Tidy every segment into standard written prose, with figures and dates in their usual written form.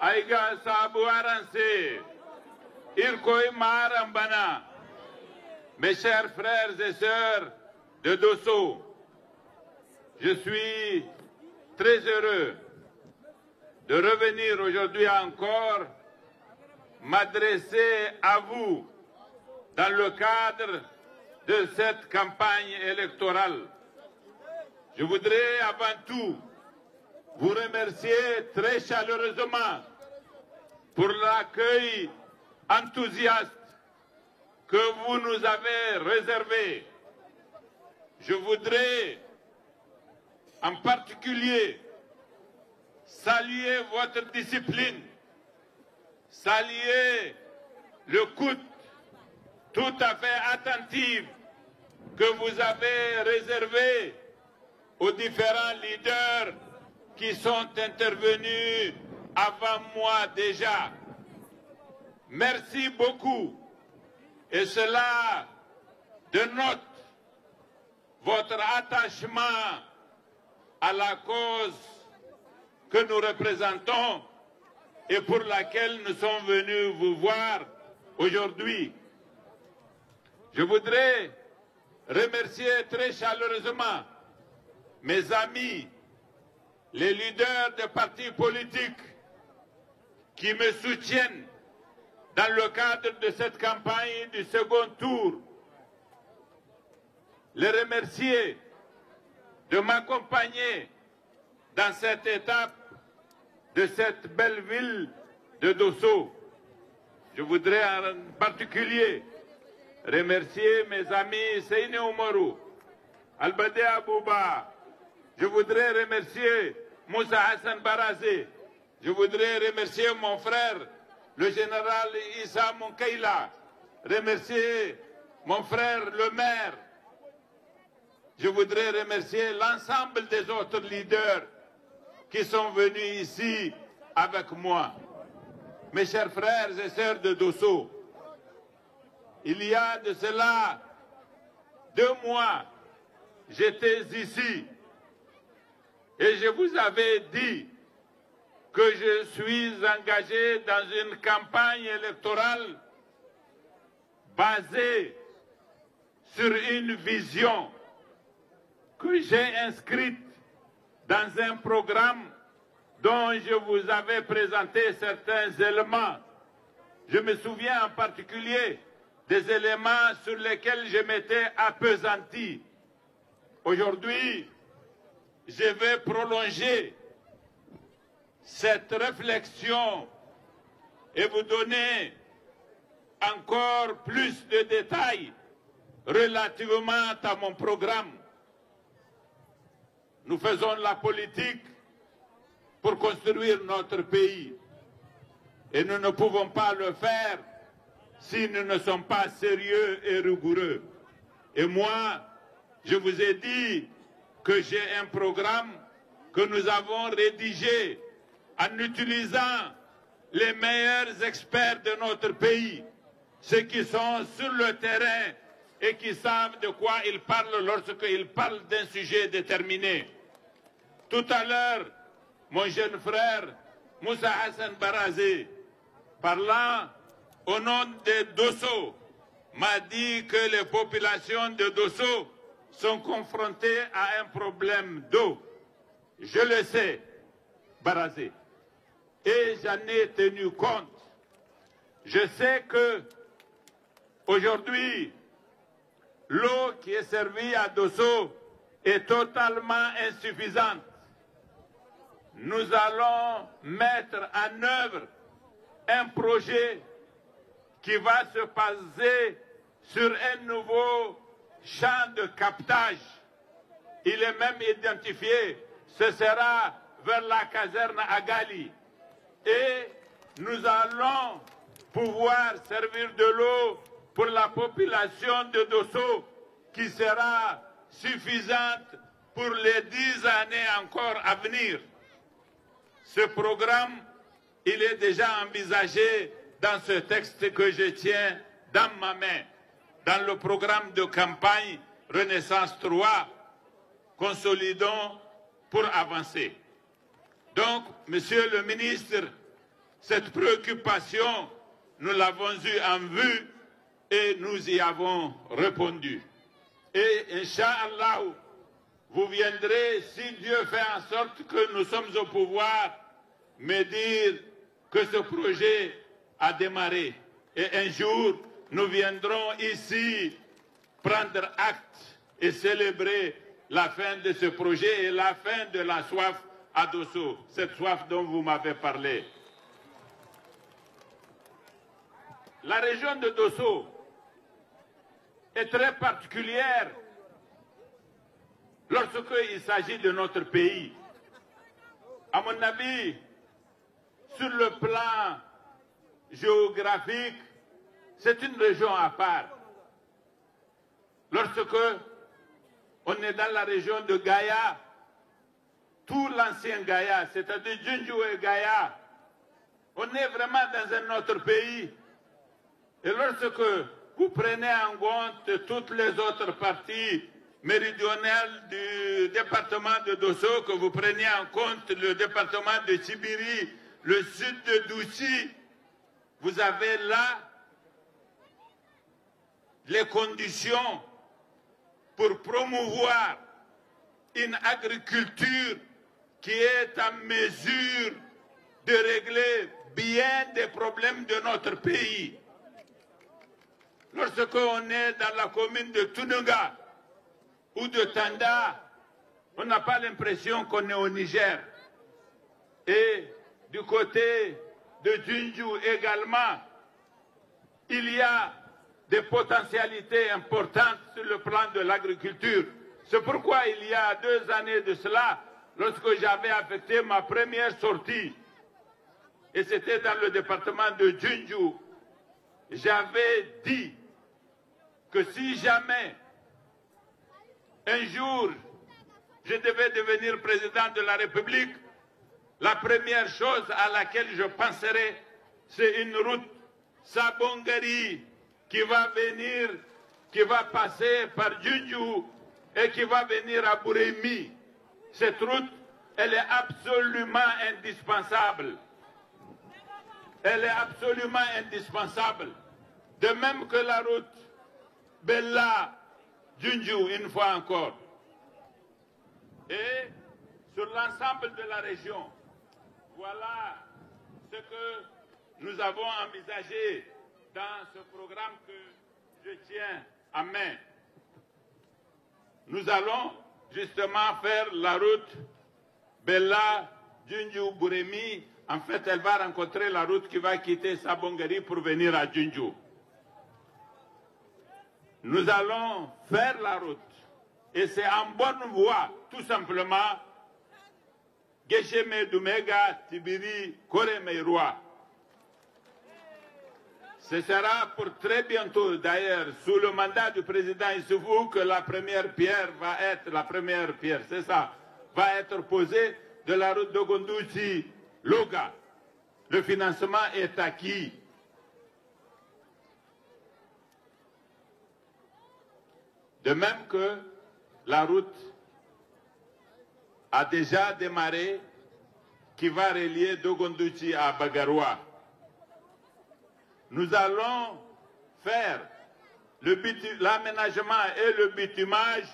Aïga Sabou Aranse, Irkoy Marambana, mes chers frères et sœurs de Dosso, je suis très heureux de revenir aujourd'hui encore m'adresser à vous dans le cadre de cette campagne électorale. Je voudrais avant tout vous remercier très chaleureusement pour l'accueil enthousiaste que vous nous avez réservé. Je voudrais en particulier saluer votre discipline, saluer l'écoute tout à fait attentive que vous avez réservée aux différents leaders qui sont intervenus avant moi déjà. Merci beaucoup. Et cela dénote votre attachement à la cause que nous représentons et pour laquelle nous sommes venus vous voir aujourd'hui. Je voudrais remercier très chaleureusement mes amis, les leaders des partis politiques qui me soutiennent dans le cadre de cette campagne du second tour. Les remercier de m'accompagner dans cette étape de cette belle ville de Dosso. Je voudrais en particulier remercier mes amis Seyni Oumarou, Albade Abouba. Je voudrais remercier Moussa Hassan Barazé. Je voudrais remercier mon frère, le général Issa Monkeïla. Remercier mon frère, le maire. Je voudrais remercier l'ensemble des autres leaders qui sont venus ici avec moi. Mes chers frères et sœurs de Dosso, il y a de cela 2 mois, j'étais ici et je vous avais dit que je suis engagé dans une campagne électorale basée sur une vision que j'ai inscrite dans un programme dont je vous avais présenté certains éléments. Je me souviens en particulier des éléments sur lesquels je m'étais appesanti. Aujourd'hui, je vais prolonger cette réflexion et vous donner encore plus de détails relativement à mon programme. Nous faisons la politique pour construire notre pays et nous ne pouvons pas le faire si nous ne sommes pas sérieux et rigoureux. Et moi, je vous ai dit que j'ai un programme que nous avons rédigé en utilisant les meilleurs experts de notre pays, ceux qui sont sur le terrain et qui savent de quoi ils parlent lorsqu'ils parlent d'un sujet déterminé. Tout à l'heure, mon jeune frère Moussa Hassan Barazé, parlant au nom de Dosso, m'a dit que les populations de Dosso sont confrontées à un problème d'eau. Je le sais, Barazé, et j'en ai tenu compte. Je sais que aujourd'hui, l'eau qui est servie à Dosso est totalement insuffisante. Nous allons mettre en œuvre un projet qui va se baser sur un nouveau champ de captage. Il est même identifié, ce sera vers la caserne Agali. Et nous allons pouvoir servir de l'eau pour la population de Dosso qui sera suffisante pour les 10 années encore à venir. Ce programme, il est déjà envisagé dans ce texte que je tiens dans ma main, dans le programme de campagne Renaissance 3, consolidons pour avancer. Donc, Monsieur le ministre, Cette préoccupation, nous l'avons eue en vue et nous y avons répondu. Et Inch'Allah, vous viendrez, si Dieu fait en sorte que nous sommes au pouvoir, me dire que ce projet a démarré. Et un jour, nous viendrons ici prendre acte et célébrer la fin de ce projet et la fin de la soif à Dosso, cette soif dont vous m'avez parlé. La région de Dosso est très particulière lorsqu'il s'agit de notre pays. À mon avis, sur le plan géographique, c'est une région à part. Lorsque on est dans la région de Gaïa, tout l'ancien Gaïa, c'est-à-dire Djinju et Gaïa, on est vraiment dans un autre pays. Et lorsque vous prenez en compte toutes les autres parties méridionales du département de Dosso, que vous preniez en compte le département de Tibiri, le sud de Douci, vous avez là les conditions pour promouvoir une agriculture qui est en mesure de régler bien des problèmes de notre pays. Lorsqu'on est dans la commune de Tununga ou de Tanda, on n'a pas l'impression qu'on est au Niger. Et du côté de Djinju également, il y a des potentialités importantes sur le plan de l'agriculture. C'est pourquoi il y a 2 années de cela, lorsque j'avais affecté ma première sortie, et c'était dans le département de Djinju, j'avais dit que si jamais un jour je devais devenir président de la République, la première chose à laquelle je penserais, c'est une route Sabongari qui va venir, qui va passer par Djinju et qui va venir à Bouremi. Cette route, elle est absolument indispensable. Elle est absolument indispensable. De même que la route Bella-Djinju, une fois encore. Et sur l'ensemble de la région, voilà ce que nous avons envisagé dans ce programme que je tiens en main. Nous allons justement faire la route Bella-Djinju-Bouremi. En fait, elle va rencontrer la route qui va quitter Sabongari pour venir à Djinju. Nous allons faire la route. Et c'est en bonne voie, tout simplement, Gesheme Dumega, Tibiri, Koremeiroa. Ce sera pour très bientôt, d'ailleurs, sous le mandat du président Issoufou, que la première pierre va être, c'est ça, va être posée de la route de Gondouchi-Loga. Le financement est acquis. De même que la route a déjà démarré qui va relier Dogondouchi à Bagaroua. Nous allons faire l'aménagement et le bitumage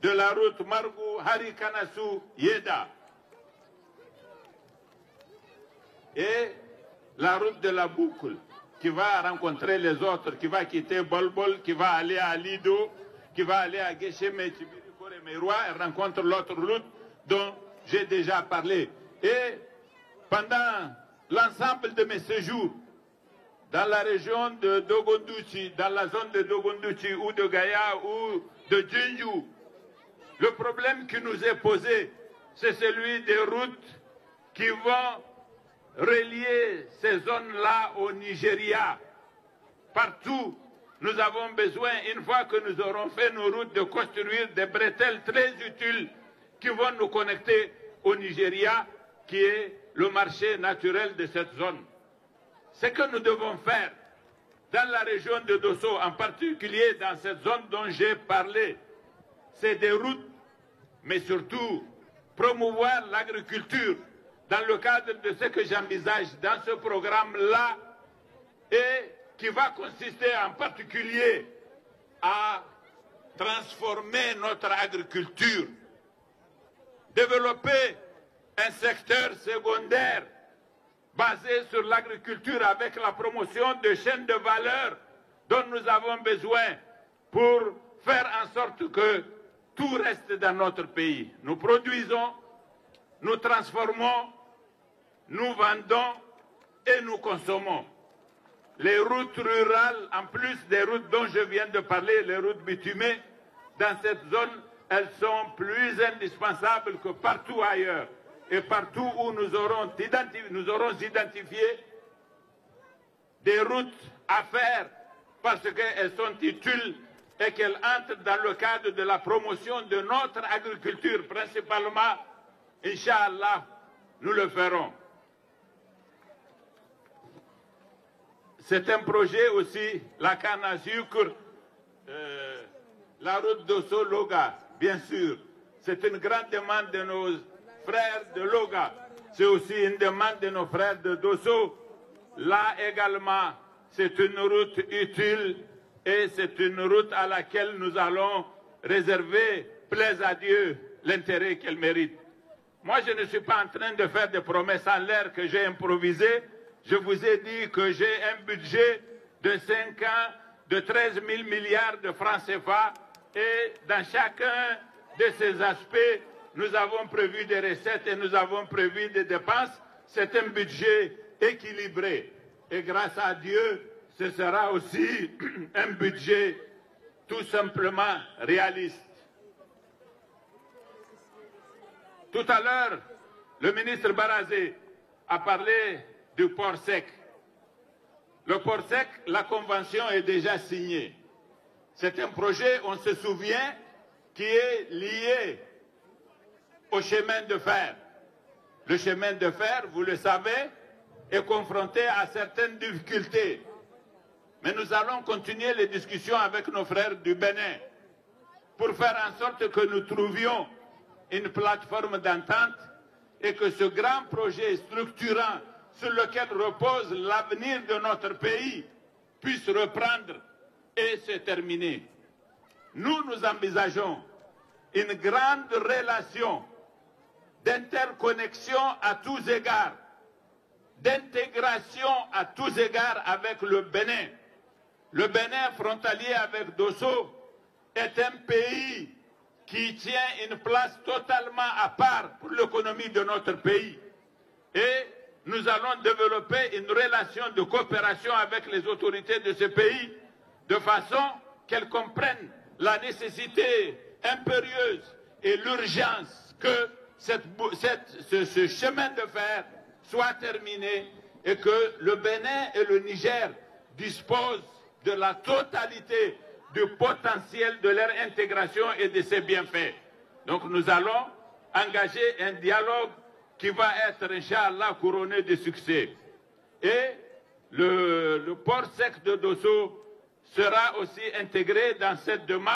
de la route Margou-Harikanasu-Yeda et la route de la boucle qui va rencontrer les autres, qui va quitter Bolbol, qui va aller à Lido, qui va aller à Gesheme, Tibiri, Koremeiroa, et rencontre l'autre route dont j'ai déjà parlé. Et pendant l'ensemble de mes séjours dans la région de Dogondouchi, dans la zone de Dogondouchi ou de Gaïa ou de Djinju, le problème qui nous est posé, c'est celui des routes qui vont relier ces zones-là au Nigeria. Partout, nous avons besoin, une fois que nous aurons fait nos routes, de construire des bretelles très utiles qui vont nous connecter au Nigeria, qui est le marché naturel de cette zone. Ce que nous devons faire dans la région de Dosso, en particulier dans cette zone dont j'ai parlé, c'est des routes, mais surtout promouvoir l'agriculture dans le cadre de ce que j'envisage dans ce programme-là, et qui va consister en particulier à transformer notre agriculture, développer un secteur secondaire basé sur l'agriculture avec la promotion de chaînes de valeur dont nous avons besoin pour faire en sorte que tout reste dans notre pays. Nous produisons, nous transformons, nous vendons et nous consommons. Les routes rurales, en plus des routes dont je viens de parler, les routes bitumées, dans cette zone, elles sont plus indispensables que partout ailleurs. Et partout où nous aurons identifié des routes à faire parce qu'elles sont utiles et qu'elles entrent dans le cadre de la promotion de notre agriculture, principalement, Inch'Allah, nous le ferons. C'est un projet aussi, la canne à sucre, la route d'Osso-Loga, bien sûr. C'est une grande demande de nos frères de Loga. C'est aussi une demande de nos frères de Dosso. Là également, c'est une route utile et c'est une route à laquelle nous allons réserver, plaise à Dieu, l'intérêt qu'elle mérite. Moi, je ne suis pas en train de faire des promesses en l'air que j'ai improvisées. Je vous ai dit que j'ai un budget de 5 ans de 13 000 milliards de francs CFA et dans chacun de ces aspects, nous avons prévu des recettes et nous avons prévu des dépenses. C'est un budget équilibré. Et grâce à Dieu, ce sera aussi un budget tout simplement réaliste. Tout à l'heure, le ministre Barazé a parlé du port sec. Le port sec, la convention est déjà signée. C'est un projet, on se souvient, qui est lié au chemin de fer. Le chemin de fer, vous le savez, est confronté à certaines difficultés. Mais nous allons continuer les discussions avec nos frères du Bénin pour faire en sorte que nous trouvions une plateforme d'entente et que ce grand projet structurant sur lequel repose l'avenir de notre pays puisse reprendre et se terminer. Nous envisageons une grande relation d'interconnexion à tous égards, d'intégration à tous égards avec le Bénin. Le Bénin, frontalier avec Dosso, est un pays qui tient une place totalement à part pour l'économie de notre pays. Et nous allons développer une relation de coopération avec les autorités de ce pays de façon qu'elles comprennent la nécessité impérieuse et l'urgence que ce chemin de fer soit terminé et que le Bénin et le Niger disposent de la totalité du potentiel de leur intégration et de ses bienfaits. Donc nous allons engager un dialogue qui va être, Inch'Allah, couronné de succès. Et le port sec de Dosso sera aussi intégré dans cette démarche.